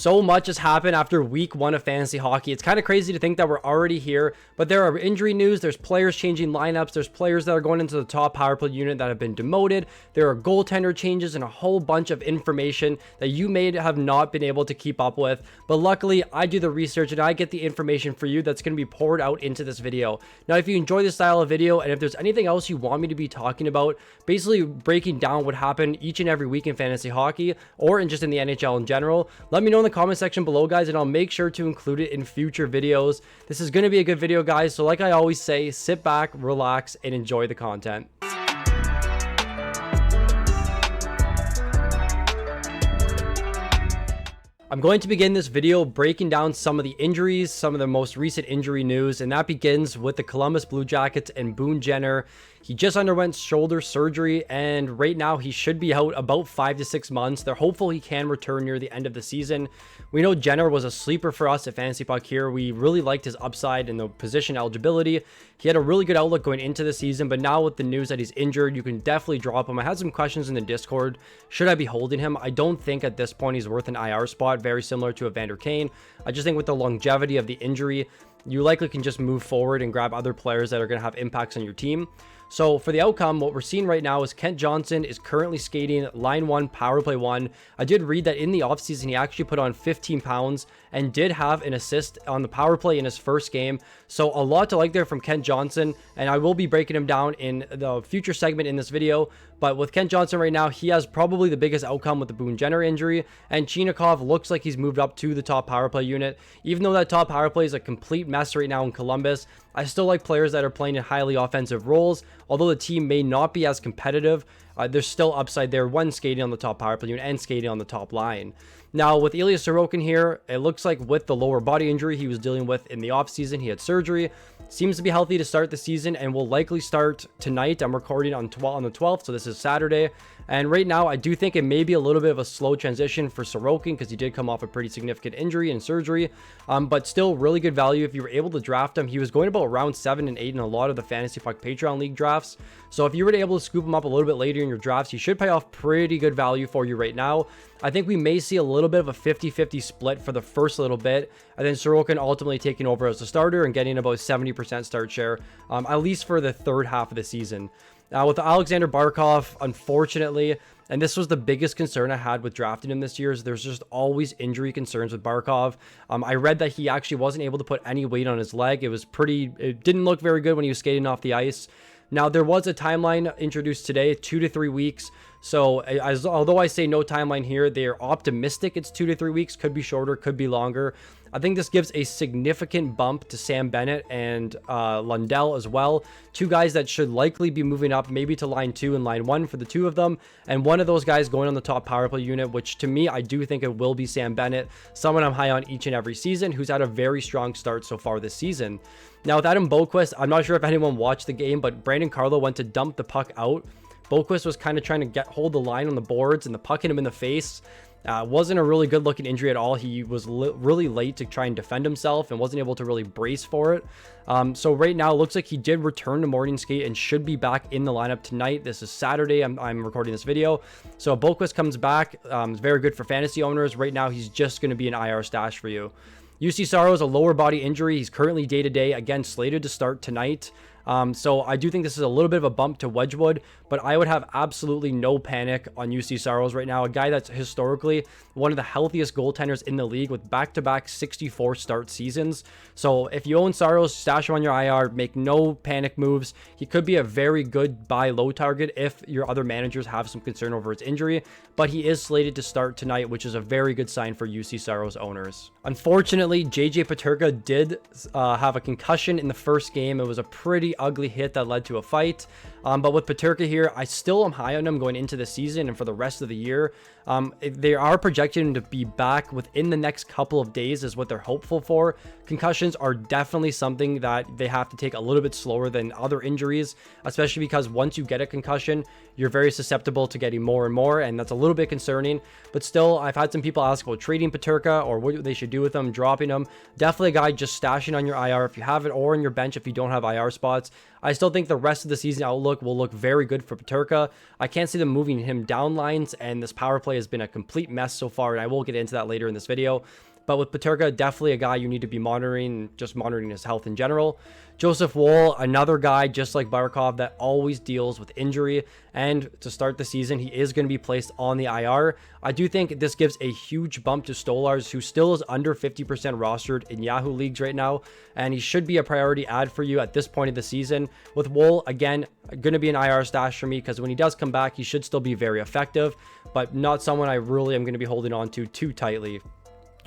So much has happened after week 1 of fantasy hockey. It's kind of crazy to think that we're already here, but there are injury news, there's players changing lineups, there's players that are going into the top power play unit that have been demoted, there are goaltender changes, and a whole bunch of information that you may have not been able to keep up with. But luckily, I do the research and I get the information for you that's going to be poured out into this video. Now, if you enjoy this style of video, and if there's anything else you want me to be talking about, basically breaking down what happened each and every week in fantasy hockey, or in just in the NHL in general, let me know in the comment section below, guys, and I'll make sure to include it in future videos. This is going to be a good video, guys, so like I always say, sit back, relax, and enjoy the content. I'm going to begin this video breaking down some of the injuries, some of the most recent injury news, and that begins with the Columbus Blue Jackets and Boone Jenner. He just underwent shoulder surgery, and right now he should be out about 5 to 6 months. They're hopeful he can return near the end of the season. We know Jenner was a sleeper for us at Fantasy Puck here. We really liked his upside and the position eligibility. He had a really good outlook going into the season, but now with the news that he's injured, you can definitely drop him. I had some questions in the Discord. Should I be holding him? I don't think at this point he's worth an IR spot, very similar to Evander Kane. I just think with the longevity of the injury, you likely can just move forward and grab other players that are going to have impacts on your team. So for the outcome, what we're seeing right now is Kent Johnson is currently skating line 1, power play 1. I did read that in the offseason, he actually put on 15 pounds and did have an assist on the power play in his first game. So a lot to like there from Kent Johnson, and I will be breaking him down in the future segment in this video. But with Kent Johnson right now, he has probably the biggest outcome with the Boone Jenner injury, and Chinakhov looks like he's moved up to the top power play unit. Even though that top power play is a complete mess right now in Columbus, I still like players that are playing in highly offensive roles. Although the team may not be as competitive, there's still upside there when skating on the top power play unit and skating on the top line. Now, with Ilya Sorokin here, it looks like with the lower body injury he was dealing with in the offseason, he had surgery. Seems to be healthy to start the season and will likely start tonight. I'm recording on the 12th, so this is Saturday. And right now, I do think it may be a little bit of a slow transition for Sorokin because he did come off a pretty significant injury and surgery. But still really good value if you were able to draft him. He was going about round 7 and 8 in a lot of the Fantasy Puck Patreon League drafts. So if you were able to scoop him up a little bit later in your drafts, he should pay off pretty good value for you right now. I think we may see a little bit of a 50-50 split for the first little bit, and then Sorokin ultimately taking over as a starter and getting about 70% start share, at least for the third half of the season. Now, with Alexander Barkov, unfortunately, and this was the biggest concern I had with drafting him this year, is there's just always injury concerns with Barkov. I read that he actually wasn't able to put any weight on his leg. It didn't look very good when he was skating off the ice. Now, there was a timeline introduced today, 2 to 3 weeks. So although I say no timeline here, they're optimistic it's 2 to 3 weeks. Could be shorter, could be longer. I think this gives a significant bump to Sam Bennett and Lundell as well. Two guys that should likely be moving up maybe to line 2 and line 1 for the two of them. And one of those guys going on the top power play unit, which to me, I do think it will be Sam Bennett, someone I'm high on each and every season, who's had a very strong start so far this season. Now, with Adam Boqvist, I'm not sure if anyone watched the game, but Brandon Carlo went to dump the puck out. Boqvist was kind of trying to hold the line on the boards, and the puck hit him in the face. Wasn't a really good looking injury at all. He was really late to try and defend himself and wasn't able to really brace for it. So right now, it looks like he did return to morning skate and should be back in the lineup tonight. This is Saturday. I'm recording this video. So if Boqvist comes back, it's very good for fantasy owners. Right now, he's just going to be an IR stash for you. UC Saros, a lower body injury. He's currently day-to-day, again, slated to start tonight. So I do think this is a little bit of a bump to Wedgwood, but I would have absolutely no panic on UC Saros right now. A guy that's historically one of the healthiest goaltenders in the league with back-to-back 64 start seasons. So if you own Saros, stash him on your IR, make no panic moves. He could be a very good buy low target if your other managers have some concern over his injury, but he is slated to start tonight, which is a very good sign for UC Saros owners. Unfortunately, JJ Peterka did have a concussion in the first game. It was a pretty ugly hit that led to a fight. But with Peterka here, I still am high on him going into the season and for the rest of the year. They are projecting him to be back within the next couple of days is what they're hopeful for. Concussions are definitely something that they have to take a little bit slower than other injuries, especially because once you get a concussion, you're very susceptible to getting more and more, and that's a little bit concerning. But still, I've had some people ask about trading Peterka or what they should do with him, dropping him. Definitely a guy just stashing on your IR if you have it, or in your bench if you don't have IR spots. shots. I still think the rest of the season outlook will look very good for Peterka. I can't see them moving him down lines, and this power play has been a complete mess so far, and I will get into that later in this video. But with Peterka, definitely a guy you need to be monitoring, just monitoring his health in general. Joseph Woll, another guy just like Barkov that always deals with injury. And to start the season, he is going to be placed on the IR. I do think this gives a huge bump to Stolarz, who still is under 50% rostered in Yahoo leagues right now. And he should be a priority add for you at this point of the season. With Woll, again, going to be an IR stash for me because when he does come back, he should still be very effective, but not someone I really am going to be holding on to too tightly.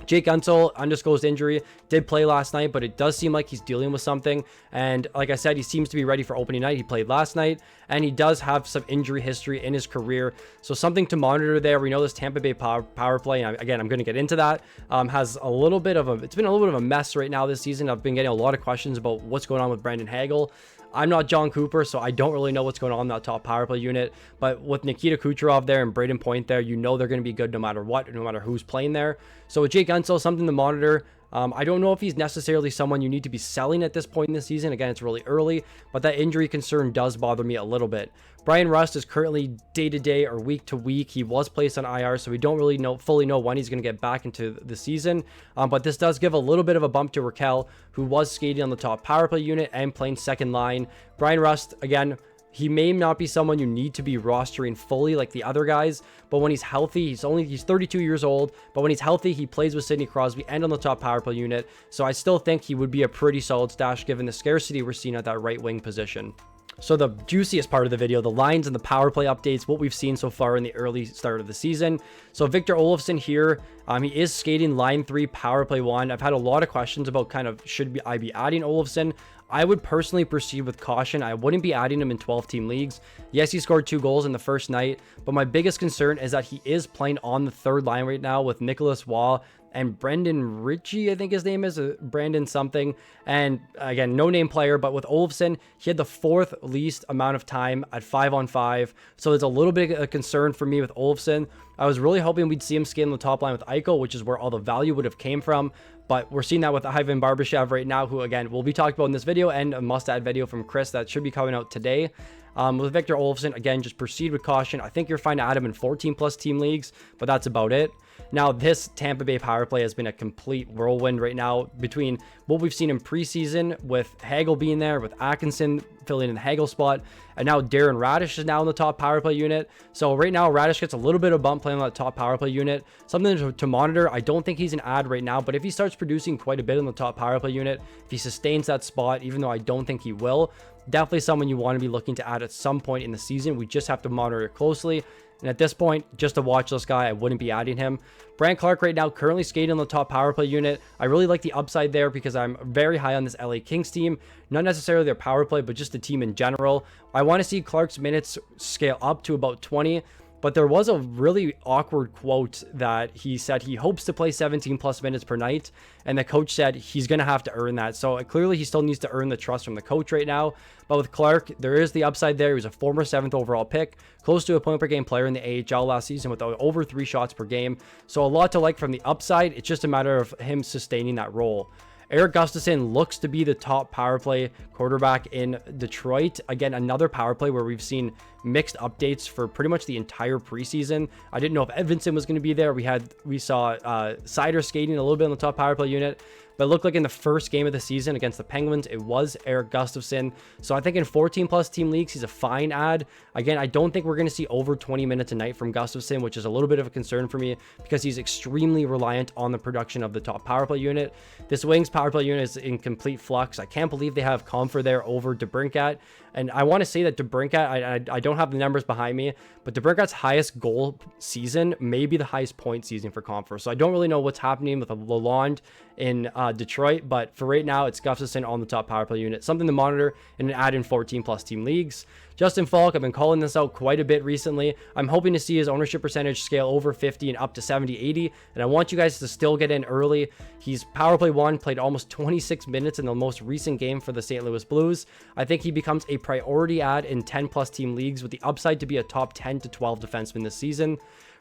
Jake Guentzel, undisclosed injury, did play last night, but it does seem like he's dealing with something. And like I said, he seems to be ready for opening night. He played last night, and he does have some injury history in his career. So something to monitor there. We know this Tampa Bay power play, and again, I'm going to get into that, has a little bit of it's been a little bit of a mess right now this season. I've been getting a lot of questions about what's going on with Brandon Hagel. I'm not John Cooper, so I don't really know what's going on in that top power play unit. But with Nikita Kucherov there and Braden Point there, you know they're going to be good no matter what, no matter who's playing there. So with Jake Guentzel, something to monitor. I don't know if he's necessarily someone you need to be selling at this point in the season. Again, it's really early, but that injury concern does bother me a little bit. Brian Rust is currently day-to-day or week-to-week. He was placed on IR, so we don't really fully know when he's going to get back into the season. But this does give a little bit of a bump to Raquel, who was skating on the top power play unit and playing second line. Brian Rust, again, he may not be someone you need to be rostering fully like the other guys, but when he's healthy, he's 32 years old, but when he's healthy, he plays with Sidney Crosby and on the top power play unit. So I still think he would be a pretty solid stash given the scarcity we're seeing at that right wing position. So the juiciest part of the video, the lines and the power play updates, what we've seen so far in the early start of the season. So Victor Olofsson here, he is skating line 3, power play 1. I've had a lot of questions about kind of I be adding Olofsson. I would personally proceed with caution. I wouldn't be adding him in 12-team leagues. Yes, he scored 2 goals in the first night, but my biggest concern is that he is playing on the third line right now with Nicholas Waugh and Brendan Ritchie, I think his name is, Brandon something. And again, no name player, but with Olofsson, he had the 4th least amount of time at 5-on-5. So it's a little bit of a concern for me with Olofsson. I was really hoping we'd see him skate on the top line with Eichel, which is where all the value would have came from. But we're seeing that with Ivan Barbashev right now, who again, we'll be talking about in this video, and a must-add video from Chris that should be coming out today. With Victor Olofsson, again, just proceed with caution. I think you're fine to add him in 14+ team leagues, but that's about it. Now, this Tampa Bay power play has been a complete whirlwind right now between what we've seen in preseason with Hagel being there, with Atkinson filling in the Hagel spot, and now Darren Radish is now in the top power play unit. So right now, Radish gets a little bit of bump playing on that top power play unit. Something to monitor. I don't think he's an ad right now, but if he starts producing quite a bit on the top power play unit, if he sustains that spot, even though I don't think he will, definitely someone you want to be looking to add at some point in the season. We just have to monitor it closely. And at this point, just to watch this guy, I wouldn't be adding him. Brant Clark right now currently skating on the top power play unit. I really like the upside there because I'm very high on this LA Kings team. Not necessarily their power play, but just the team in general. I want to see Clark's minutes scale up to about 20. But there was a really awkward quote that he said he hopes to play 17+ minutes per night. And the coach said he's going to have to earn that. So clearly he still needs to earn the trust from the coach right now. But with Clark, there is the upside there. He was a former 7th overall pick, close to a point per game player in the AHL last season with over 3 shots per game. So a lot to like from the upside. It's just a matter of him sustaining that role. Erik Gustafsson looks to be the top power play quarterback in Detroit. Again, another power play where we've seen mixed updates for pretty much the entire preseason. I didn't know if Edvinsson was going to be there. We saw Sider skating a little bit on the top power play unit. But it looked like in the first game of the season against the Penguins, it was Erik Gustafsson. So I think in 14+ team leagues, he's a fine ad. Again, I don't think we're going to see over 20 minutes a night from Gustafsson, which is a little bit of a concern for me because he's extremely reliant on the production of the top power play unit. This Wings power play unit is in complete flux. I can't believe they have Comfer there over DeBrincat. And I want to say that DeBrincat, I don't have the numbers behind me, but DeBrincat's highest goal season may be the highest point season for Comfer. So I don't really know what's happening with Lalonde in Detroit, but for right now, it's Gustafsson on the top power play unit. Something to monitor and an add in 14+ team leagues. Justin Falk, I've been calling this out quite a bit recently. I'm hoping to see his ownership percentage scale over 50 and up to 70, 80. And I want you guys to still get in early. He's power play 1, played almost 26 minutes in the most recent game for the St. Louis Blues. I think he becomes a priority ad in 10+ team leagues with the upside to be a top 10 to 12 defenseman this season.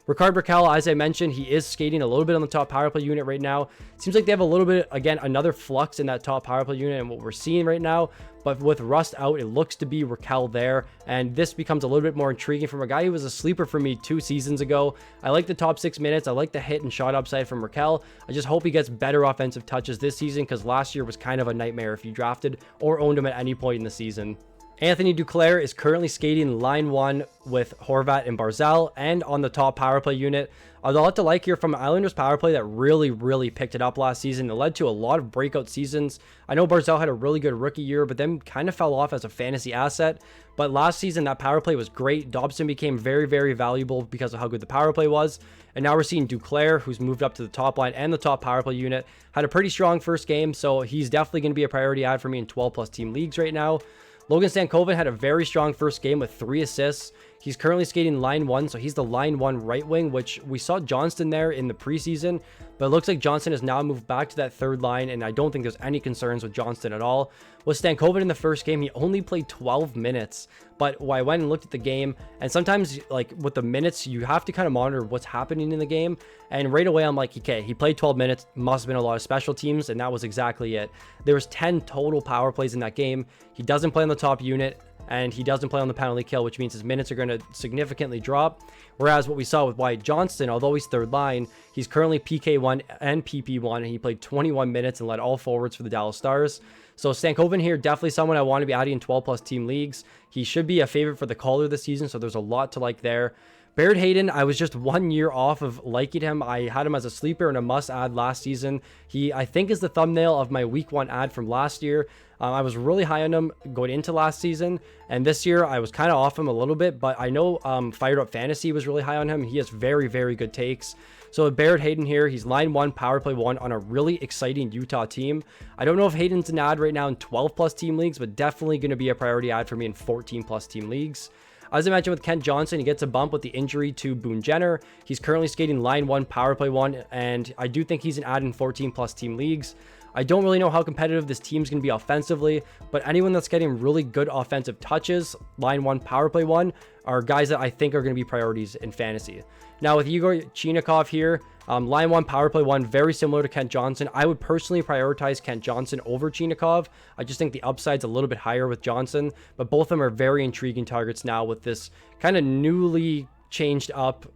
Rickard Rakell, as I mentioned, he is skating a little bit on the top power play unit right now. Seems like they have a little bit, again, another flux in that top power play unit and what we're seeing right now. But with Rust out, it looks to be Rakell there. And this becomes a little bit more intriguing from a guy who was a sleeper for me 2 seasons ago. I like the top 6 minutes. I like the hit and shot upside from Rakell. I just hope he gets better offensive touches this season, because last year was kind of a nightmare if you drafted or owned him at any point in the season. Anthony Duclair is currently skating line 1 with Horvat and Barzal and on the top power play unit. A lot to like here from Islanders power play that really picked it up last season. It led to a lot of breakout seasons. I know Barzal had a really good rookie year, but then kind of fell off as a fantasy asset. But last season, that power play was great. Dobson became very valuable because of how good the power play was. And now we're seeing Duclair, who's moved up to the top line and the top power play unit. Had a pretty strong first game, so he's definitely going to be a priority ad for me in 12+ team leagues right now. Logan Stankoven had a very strong first game with 3 assists. He's currently skating line 1, so he's the line 1 right wing, which we saw Johnston there in the preseason, but it looks like Johnston has now moved back to that third line, and I don't think there's any concerns with Johnston at all. With Stankoven in the first game, he only played 12 minutes, but I went and looked at the game, and sometimes, like, with the minutes, you have to kind of monitor what's happening in the game, and right away, I'm like, okay, he played 12 minutes, must have been a lot of special teams, and that was exactly it. There was 10 total power plays in that game. He doesn't play on the top unit, and he doesn't play on the penalty kill, which means his minutes are going to significantly drop. Whereas what we saw with Wyatt Johnston, although he's third line, he's currently PK1 and PP1, and he played 21 minutes and led all forwards for the Dallas Stars. So Stankoven here, definitely someone I want to be adding in 12+ team leagues. He should be a favorite for the caller this season, so there's a lot to like there. Barrett Hayton, I was just 1 year off of liking him. I had him as a sleeper and a must-add last season. He, I think, is the thumbnail of my week 1 ad from last year. I was really high on him going into last season, and this year I was kind of off him a little bit, but I know Fired Up Fantasy was really high on him. He has very good takes. So with Barrett Hayton here, he's line 1, power play 1 on a really exciting Utah team. I don't know if Hayton's an ad right now in 12+ team leagues, but definitely going to be a priority ad for me in 14+ team leagues. As I mentioned with Kent Johnson, he gets a bump with the injury to Boone Jenner. He's currently skating line 1, power play 1, and I do think he's an ad in 14+ team leagues. I don't really know how competitive this team's going to be offensively, but anyone that's getting really good offensive touches, line 1, power play 1, are guys that I think are going to be priorities in fantasy. Now with Igor Chinikov here, line 1, power play 1, very similar to Kent Johnson. I would personally prioritize Kent Johnson over Chinikov. I just think the upside's a little bit higher with Johnson, but both of them are very intriguing targets now with this kind of newly changed up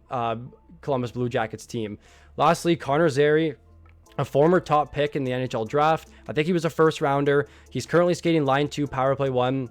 Columbus Blue Jackets team. Lastly, Connor Zary, a former top pick in the NHL draft. I think he was a first rounder. He's currently skating line 2, power play 1.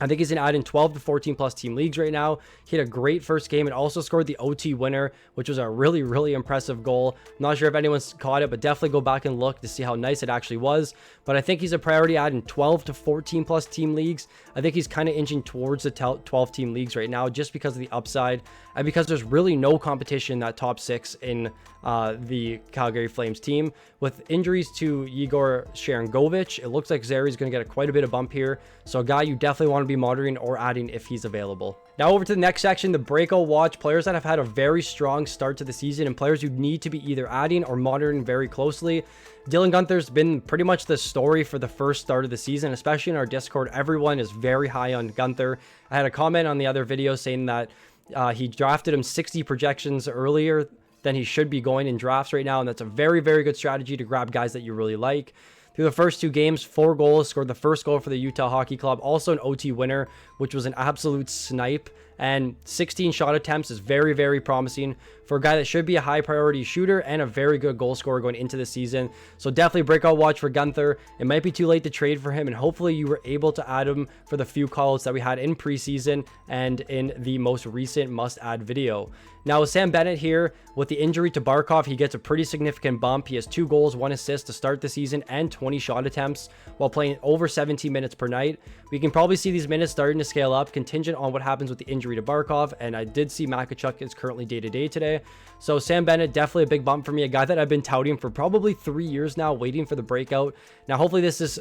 I think he's an ad in 12 to 14+ team leagues right now. He had a great first game and also scored the OT winner, which was a really impressive goal. I'm not sure if anyone's caught it, but definitely go back and look to see how nice it actually was. But I think he's a priority ad in 12 to 14+ team leagues. I think he's kind of inching towards the 12 team leagues right now just because of the upside and because there's really no competition in that top 6 in the Calgary Flames team. With injuries to Igor Sharangovich, it looks like Zary's going to get quite a bit of bump here. So a guy you definitely want to be monitoring or adding if he's available. Now over to the next section, the breakout watch, players that have had a very strong start to the season and players you need to be either adding or monitoring very closely. Dylan Guenther's been pretty much the story for the first start of the season, especially in our Discord. Everyone is very high on Guenther. I had a comment on the other video saying that he drafted him 60 projections earlier than he should be going in drafts right now, and that's a very good strategy to grab guys that you really like. Through the first 2 games, 4 goals, scored the first goal for the Utah Hockey Club, also an OT winner, which was an absolute snipe, and 16 shot attempts is very promising for a guy that should be a high priority shooter and a very good goal scorer going into the season. So definitely breakout watch for Guenther. It might be too late to trade for him, and hopefully you were able to add him for the few calls that we had in preseason and in the most recent must add video. Now with Sam Bennett here, with the injury to Barkov, he gets a pretty significant bump. He has 2 goals, 1 assist to start the season and 20 shot attempts while playing over 17 minutes per night. We can probably see these minutes starting to scale up contingent on what happens with the injury to Barkov, and I did see Makachuk is currently day-to-day today. So Sam Bennett, definitely a big bump for me, a guy that I've been touting for probably 3 years now, waiting for the breakout. Now hopefully this is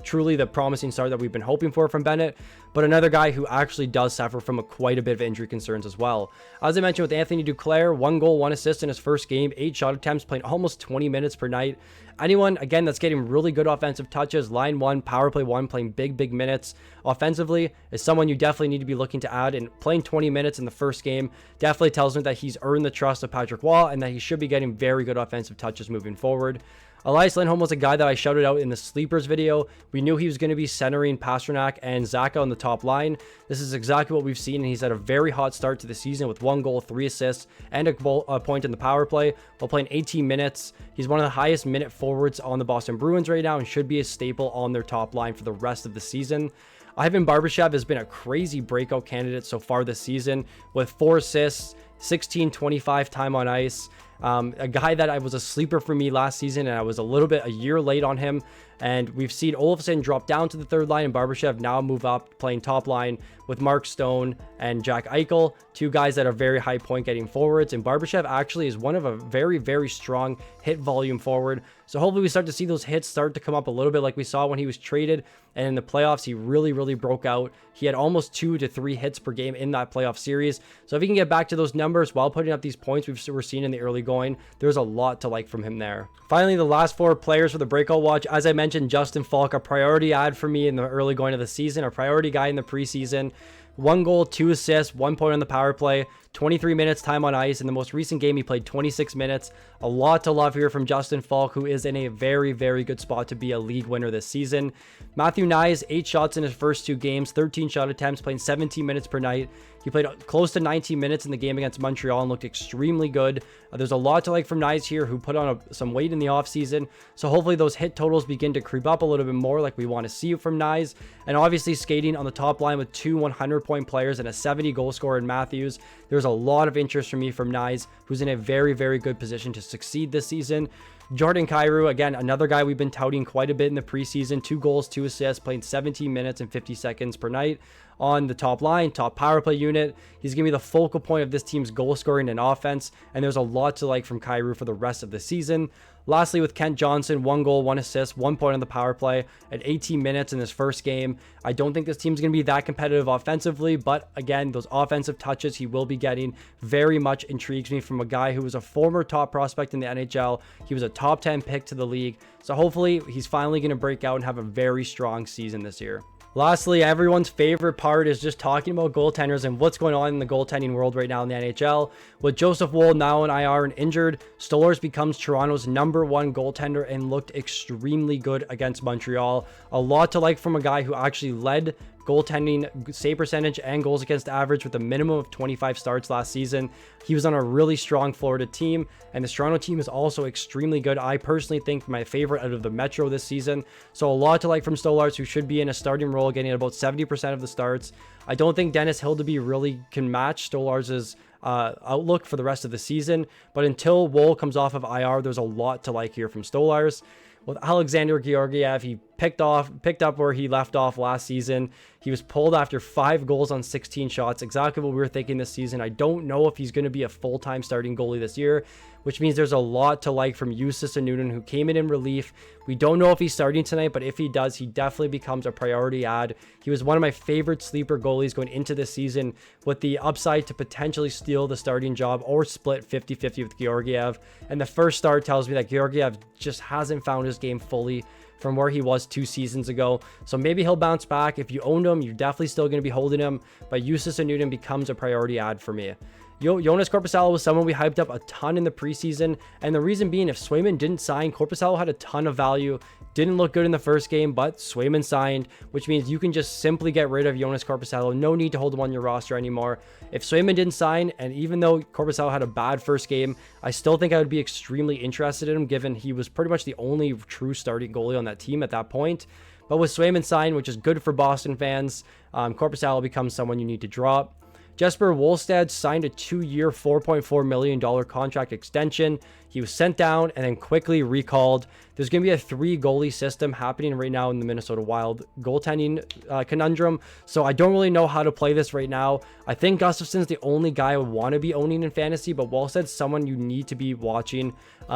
truly the promising start that we've been hoping for from Bennett, but another guy who actually does suffer from quite a bit of injury concerns as well. As I mentioned with Anthony Duclair, 1 goal, 1 assist in his first game, 8 shot attempts, playing almost 20 minutes per night. Anyone, again, that's getting really good offensive touches, line 1, power play 1, playing big minutes offensively is someone you definitely need to be looking to add. And playing 20 minutes in the first game definitely tells me that he's earned the trust of Patrick Waugh and that he should be getting very good offensive touches moving forward. Elias Lindholm was a guy that I shouted out in the sleepers video. We knew he was going to be centering Pastrnak and Zaka on the top line. This is exactly what we've seen, and he's had a very hot start to the season with 1 goal, 3 assists, and a point in the power play while playing 18 minutes. He's one of the highest minute forwards on the Boston Bruins right now and should be a staple on their top line for the rest of the season. Ivan Barbashev has been a crazy breakout candidate so far this season with 4 assists, 16-25 time on ice. A guy that I was a sleeper for me last season, and I was a year late on him. And we've seen Olofsson drop down to the third line and Barbashev now move up playing top line with Mark Stone and Jack Eichel, 2 guys that are very high point getting forwards. And Barbashev actually is one of a very strong hit volume forward. So hopefully we start to see those hits start to come up a little bit like we saw when he was traded. And in the playoffs, he really broke out. He had almost 2 to 3 hits per game in that playoff series. So if he can get back to those numbers while putting up these points we're seeing in the early going, there's a lot to like from him there. Finally, the last 4 players for the breakout watch. As I mentioned, Justin Falk, a priority ad for me in the early going of the season, a priority guy in the preseason. 1 goal, 2 assists, 1 point on the power play, 23 minutes time on ice. In the most recent game, he played 26 minutes. A lot to love here from Justin Falk, who is in a very good spot to be a league winner this season. Matthew Knies, 8 shots in his first 2 games, 13 shot attempts, playing 17 minutes per night. He played close to 19 minutes in the game against Montreal and looked extremely good. There's a lot to like from Knies here, who put on some weight in the offseason. So hopefully those hit totals begin to creep up a little bit more like we want to see from Knies. And obviously skating on the top line with 2 100-point players and a 70 goal scorer in Matthews. There's a lot of interest from me from Knies, who's in a very good position to succeed this season. Jordan Kyrou, again, another guy we've been touting quite a bit in the preseason. 2 goals, 2 assists, playing 17 minutes and 50 seconds per night on the top line, top power play unit. He's going to be the focal point of this team's goal scoring and offense, and there's a lot to like from Kyrou for the rest of the season. Lastly, with Kent Johnson, 1 goal, 1 assist, 1 point on the power play at 18 minutes in his first game. I don't think this team's going to be that competitive offensively, but again, those offensive touches he will be getting very much intrigues me from a guy who was a former top prospect in the NHL. He was a top 10 pick to the league. So hopefully he's finally going to break out and have a very strong season this year. Lastly, everyone's favorite part is just talking about goaltenders and what's going on in the goaltending world right now in the NHL. With Joseph Woll now in IR and injured, Stolarz becomes Toronto's #1 goaltender and looked extremely good against Montreal. A lot to like from a guy who actually led goaltending save percentage and goals against average with a minimum of 25 starts last season. He was on a really strong Florida team, and the Toronto team is also extremely good. I personally think my favorite out of the Metro this season. So a lot to like from Stolarz, who should be in a starting role, getting about 70% of the starts. I don't think Dennis Hildeby really can match Stolarz's outlook for the rest of the season, but until Woll comes off of IR, there's a lot to like here from Stolarz. With Alexander Georgiev, he picked up where he left off last season. He was pulled after 5 goals on 16 shots, exactly what we were thinking this season. I don't know if he's going to be a full-time starting goalie this year, which means there's a lot to like from Justus Annunen, who came in relief. We don't know if he's starting tonight, but if he does, he definitely becomes a priority ad. He was one of my favorite sleeper goalies going into this season, with the upside to potentially steal the starting job or split 50-50 with Georgiev. And the first start tells me that Georgiev just hasn't found his game fully from where he was 2 seasons ago. So maybe he'll bounce back. If you owned him, you're definitely still going to be holding him, but Justus Annunen becomes a priority ad for me. Jonas Korpisalo was someone we hyped up a ton in the preseason, and the reason being, if Swayman didn't sign, Korpisalo had a ton of value. Didn't look good in the first game, but Swayman signed, which means you can just simply get rid of Jonas Korpisalo. No need to hold him on your roster anymore. If Swayman didn't sign, and even though Korpisalo had a bad first game, I still think I would be extremely interested in him, given he was pretty much the only true starting goalie on that team at that point. But with Swayman signed, which is good for Boston fans, Korpisalo becomes someone you need to drop. Jesper Wolstad signed a 2-year, $4.4 million contract extension. He was sent down and then quickly recalled. There's going to be a 3 goalie system happening right now in the Minnesota Wild goaltending conundrum. So I don't really know how to play this right now. I think Gustafson's the only guy I would want to be owning in fantasy, but Wallsted's someone you need to be watching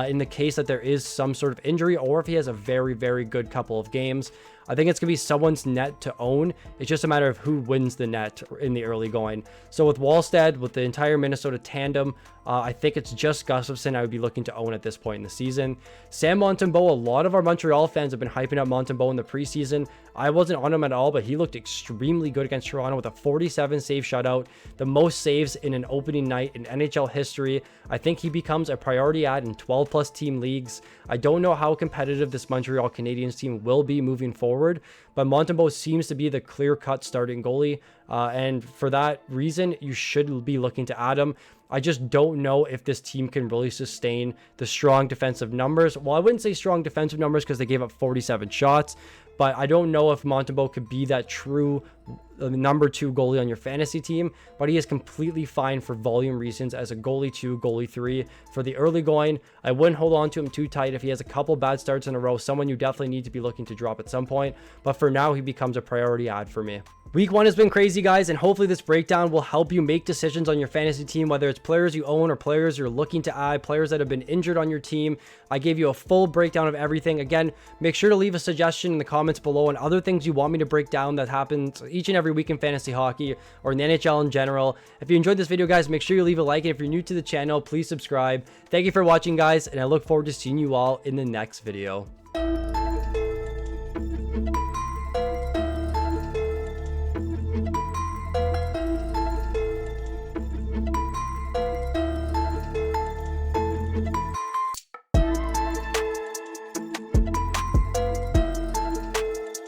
in the case that there is some sort of injury, or if he has a very, very good couple of games. I think it's going to be someone's net to own. It's just a matter of who wins the net in the early going. So with Wallsted, with the entire Minnesota tandem, I think it's just Gustafson I would be looking to own at this point in the season. Sam Montembeault, a lot of our Montreal fans have been hyping up Montembeault in the preseason. I wasn't on him at all, but he looked extremely good against Toronto with a 47 save shutout, the most saves in an opening night in NHL history. I think he becomes a priority ad in 12 plus team leagues. I don't know how competitive this Montreal Canadiens team will be moving forward, but Montembeault seems to be the clear-cut starting goalie, and for that reason, you should be looking to add him. I just don't know if this team can really sustain the strong defensive numbers. Well, I wouldn't say strong defensive numbers because they gave up 47 shots, but I don't know if Montembeault could be that true number 2 goalie on your fantasy team, but he is completely fine for volume reasons as a goalie 2, goalie 3. For the early going, I wouldn't hold on to him too tight. If he has a couple bad starts in a row, someone you definitely need to be looking to drop at some point, but for now, he becomes a priority ad for me. Week 1 has been crazy, guys, and hopefully this breakdown will help you make decisions on your fantasy team, whether it's players you own or players you're looking to add, players that have been injured on your team. I gave you a full breakdown of everything. Again, make sure to leave a suggestion in the comments below on other things you want me to break down that happens each and every week in fantasy hockey or in the NHL in general. If you enjoyed this video, guys, make sure you leave a like, and if you're new to the channel, please subscribe. Thank you for watching, guys, and I look forward to seeing you all in the next video.